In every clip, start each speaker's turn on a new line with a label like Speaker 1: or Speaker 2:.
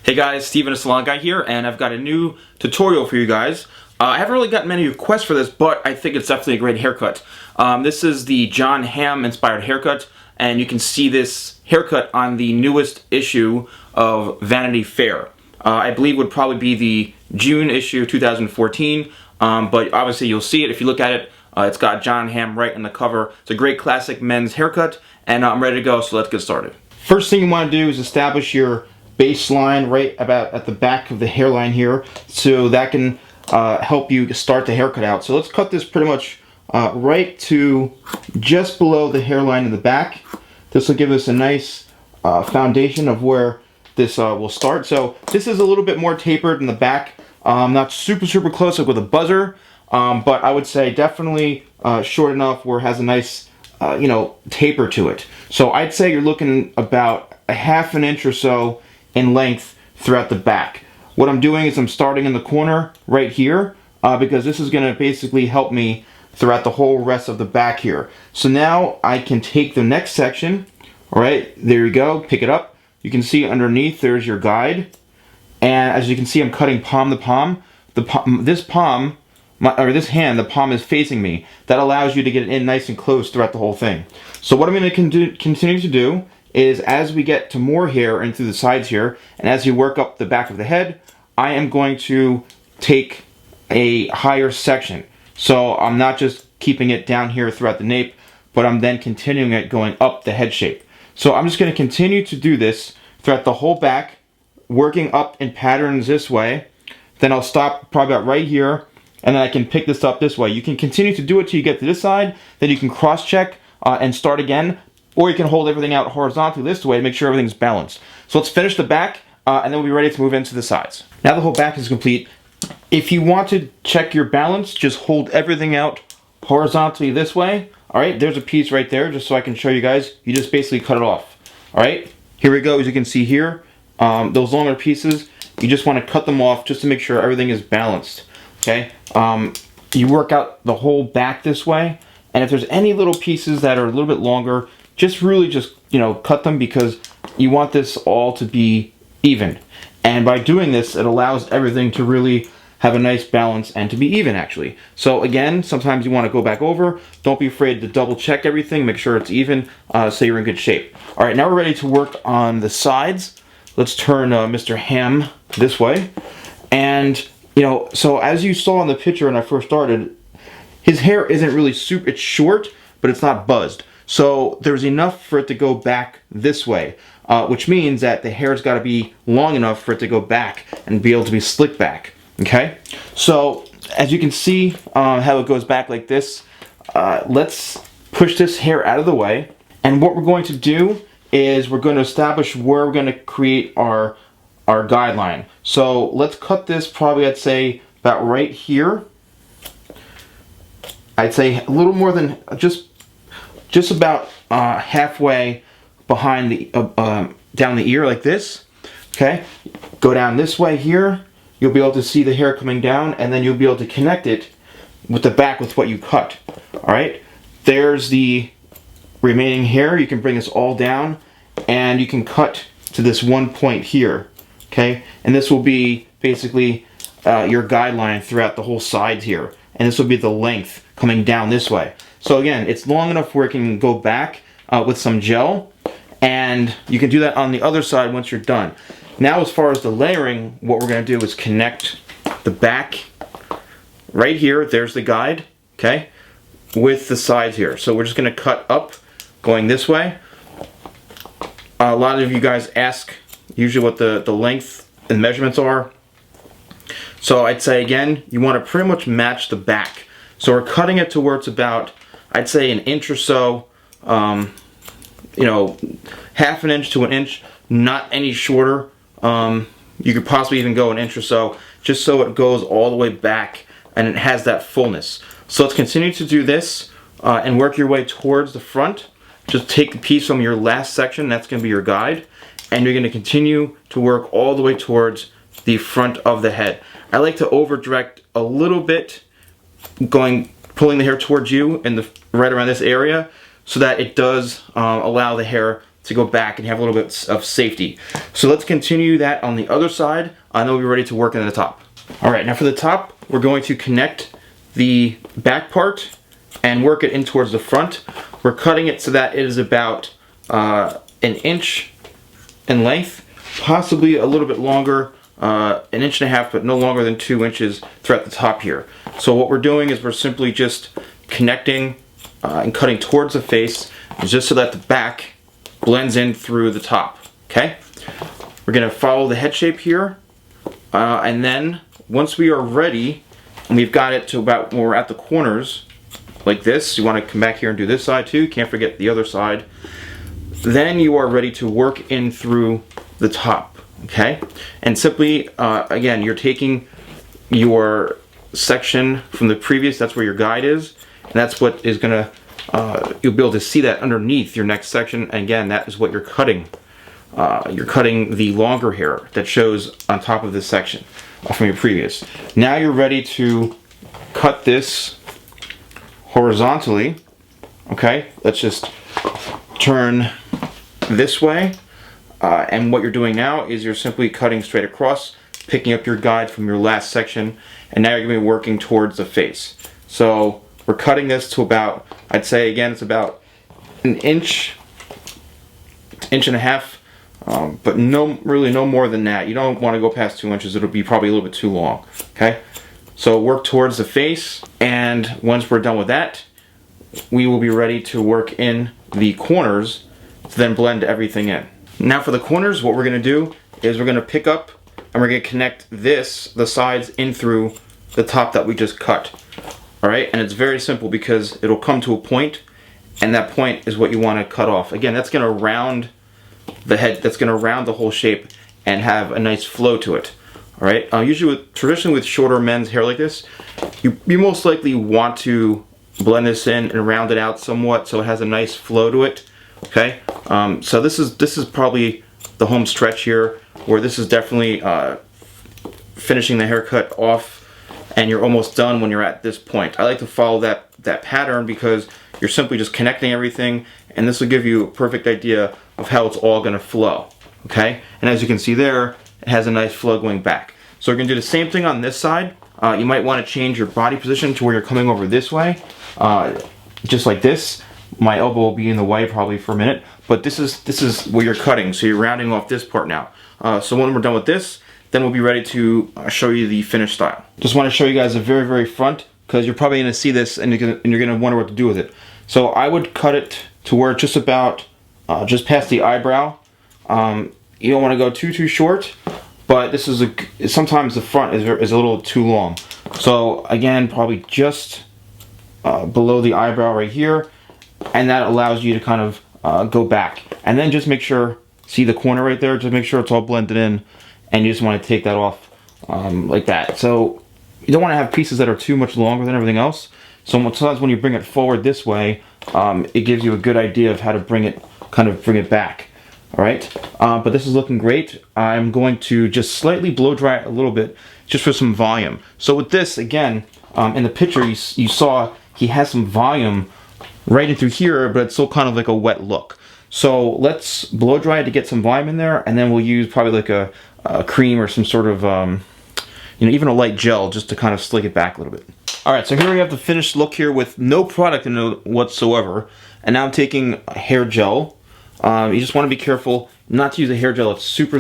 Speaker 1: Hey guys, Stephen, TheSalonGuy here, and I've got a new tutorial for you guys. I haven't really gotten many requests for this, but I think it's definitely a great haircut. This is the Jon Hamm inspired haircut, and you can see this haircut on the newest issue of Vanity Fair. I believe would probably be the June issue 2014, but obviously you'll see it if you look at it. It's got Jon Hamm right on the cover. It's a great classic men's haircut, and I'm ready to go, so let's get started. First thing you want to do is establish your baseline right about at the back of the hairline here, so that can help you start the haircut out. So let's cut this pretty much right to just below the hairline in the back. This will give us a nice foundation of where this will start. So this is a little bit more tapered in the back, not super close like with a buzzer, but I would say definitely short enough where it has a nice taper to it. So I'd say you're looking about a ½ an inch or so in length throughout the back. What I'm doing is I'm starting in the corner right here because this is going to basically help me throughout the whole rest of the back here. So now I can take the next section, all right, there you go, pick it up. You can see underneath there's your guide, and as you can see I'm cutting palm to palm. This palm, this hand, the palm is facing me. That allows you to get it in nice and close throughout the whole thing. So what I'm going to continue to do is, as we get to more hair and through the sides here, and as you work up the back of the head, I am going to take a higher section. So I'm not just keeping it down here throughout the nape, but I'm then continuing it going up the head shape. So I'm just going to continue to do this throughout the whole back, working up in patterns this way. Then I'll stop probably about right here, and then I can pick this up this way. You can continue to do it till you get to this side, then you can cross-check and start again. Or you can hold everything out horizontally this way to make sure everything's balanced. So let's finish the back, and then we'll be ready to move into the sides. Now the whole back is complete. If you want to check your balance, just hold everything out horizontally this way. All right, there's a piece right there, just so I can show you guys. You just basically cut it off. All right, here we go. As you can see here, those longer pieces, you just want to cut them off just to make sure everything is balanced. Okay, you work out the whole back this way, and if there's any little pieces that are a little bit longer, just cut them, because you want this all to be even. And by doing this, it allows everything to really have a nice balance and to be even, actually. So again, sometimes you want to go back over. Don't be afraid to double check everything, make sure it's even, so you're in good shape. All right, now we're ready to work on the sides. Let's turn Mr. Hamm this way. And, so as you saw in the picture when I first started, his hair isn't really it's short, but it's not buzzed. So there's enough for it to go back this way, which means that the hair's got to be long enough for it to go back and be able to be slicked back. Okay, so as you can see how it goes back like this, let's push this hair out of the way. And what we're going to do is we're going to establish where we're going to create our guideline. So let's cut this probably, I'd say, about right here. I'd say a little more than just about halfway behind the down the ear like this. Okay, go down this way here. You'll be able to see the hair coming down, and then you'll be able to connect it with the back with what you cut. All right, there's the remaining hair. You can bring this all down, and you can cut to this one point here. Okay, and this will be basically your guideline throughout the whole sides here, and this will be the length coming down this way. So again, it's long enough where it can go back with some gel, and you can do that on the other side once you're done. Now, as far as the layering, what we're going to do is connect the back right here, there's the guide, okay, with the sides here. So we're just going to cut up going this way. A lot of you guys ask usually what the length and measurements are. So I'd say, again, you want to pretty much match the back. So we're cutting it to where it's about, I'd say, an inch or so, ½ an inch to an inch, not any shorter. You could possibly even go an inch or so, just so it goes all the way back and it has that fullness. So let's continue to do this and work your way towards the front. Just take the piece from your last section, that's going to be your guide, and you're going to continue to work all the way towards the front of the head. I like to over direct a little bit, pulling the hair towards you in right around this area, so that it does allow the hair to go back and have a little bit of safety. So let's continue that on the other side, and then we'll be ready to work in the top. All right, now for the top, we're going to connect the back part and work it in towards the front. We're cutting it so that it is about an inch in length, possibly a little bit longer, an inch and a half, but no longer than 2 inches throughout the top here. So what we're doing is we're simply just connecting and cutting towards the face, just so that the back blends in through the top, okay? We're gonna follow the head shape here, and then once we are ready, and we've got it to about when we're at the corners, like this, you wanna come back here and do this side too, can't forget the other side, then you are ready to work in through the top, okay? And simply, again, you're taking your section from the previous, that's where your guide is, and that's what is gonna, you'll be able to see that underneath your next section, and again, that is what you're cutting. You're cutting the longer hair that shows on top of this section from your previous. Now you're ready to cut this horizontally, okay? Let's just turn this way, and what you're doing now is you're simply cutting straight across, picking up your guide from your last section, and now you're going to be working towards the face. So we're cutting this to about, I'd say again, it's about an inch, inch and a half, but really no more than that. You don't want to go past 2 inches, it'll be probably a little bit too long, okay? So work towards the face, and once we're done with that, we will be ready to work in the corners to then blend everything in. Now for the corners, what we're going to do is we're going to pick up and we're going to connect this, the sides, in through the top that we just cut. Alright, and it's very simple because it'll come to a point, and that point is what you want to cut off. Again, that's going to round the head, that's going to round the whole shape and have a nice flow to it. Alright, traditionally with shorter men's hair like this, you most likely want to blend this in and round it out somewhat so it has a nice flow to it. Okay, so this is probably the home stretch here, where this is definitely finishing the haircut off, and you're almost done when you're at this point. I like to follow that pattern because you're simply just connecting everything, and this will give you a perfect idea of how it's all going to flow. Okay, and as you can see there, it has a nice flow going back. So we're going to do the same thing on this side. You might want to change your body position to where you're coming over this way, just like this. My elbow will be in the way probably for a minute, but this is where you're cutting, so you're rounding off this part now. So when we're done with this, then we'll be ready to show you the finished style. Just want to show you guys the very, very front, because you're probably going to see this and you're going to wonder what to do with it. So I would cut it to where it's just about, just past the eyebrow. You don't want to go too short, but this is sometimes the front is a little too long. So again, probably just below the eyebrow right here, and that allows you to kind of go back. And then just make sure, see the corner right there, just make sure it's all blended in, and you just want to take that off like that. So you don't want to have pieces that are too much longer than everything else. So sometimes when you bring it forward this way, it gives you a good idea of how to bring it back. Alright, but this is looking great. I'm going to just slightly blow dry it a little bit, just for some volume. So with this, again, in the picture you saw he has some volume right in through here, but it's still kind of like a wet look. So let's blow dry it to get some volume in there, and then we'll use probably like a cream or some sort of, even a light gel, just to kind of slick it back a little bit. Alright, so here we have the finished look here with no product in it whatsoever. And now I'm taking a hair gel. You just want to be careful not to use a hair gel that's super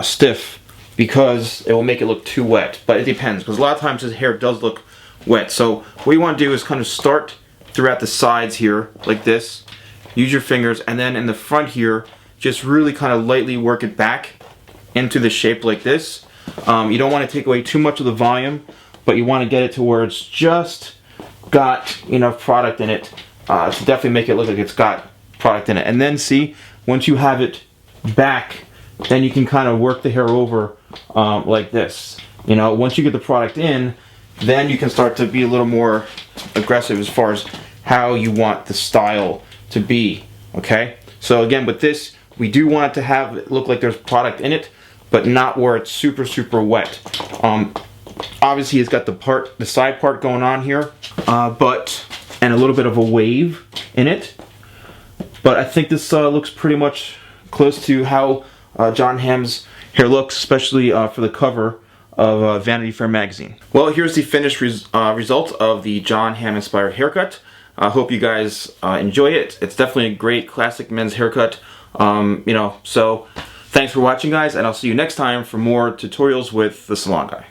Speaker 1: stiff, because it will make it look too wet. But it depends, because a lot of times his hair does look wet. So what you want to do is kind of start throughout the sides here, like this. Use your fingers, and then in the front here, just really kind of lightly work it back into the shape like this. You don't want to take away too much of the volume, but you want to get it to where it's just got enough product in it to definitely make it look like it's got product in it. And then see, once you have it back, then you can kind of work the hair over like this. Once you get the product in, then you can start to be a little more aggressive as far as how you want the style to be. Okay, so again, with this, we do want it to have it look like there's product in it, but not where it's super wet. Obviously it's got the side part going on here, and a little bit of a wave in it. But I think this looks pretty much close to how Jon Hamm's hair looks, especially for the cover of Vanity Fair magazine. Well, here's the finished result of the Jon Hamm inspired haircut. I hope you guys enjoy it. It's definitely a great classic men's haircut. So thanks for watching, guys, and I'll see you next time for more tutorials with the Salon Guy.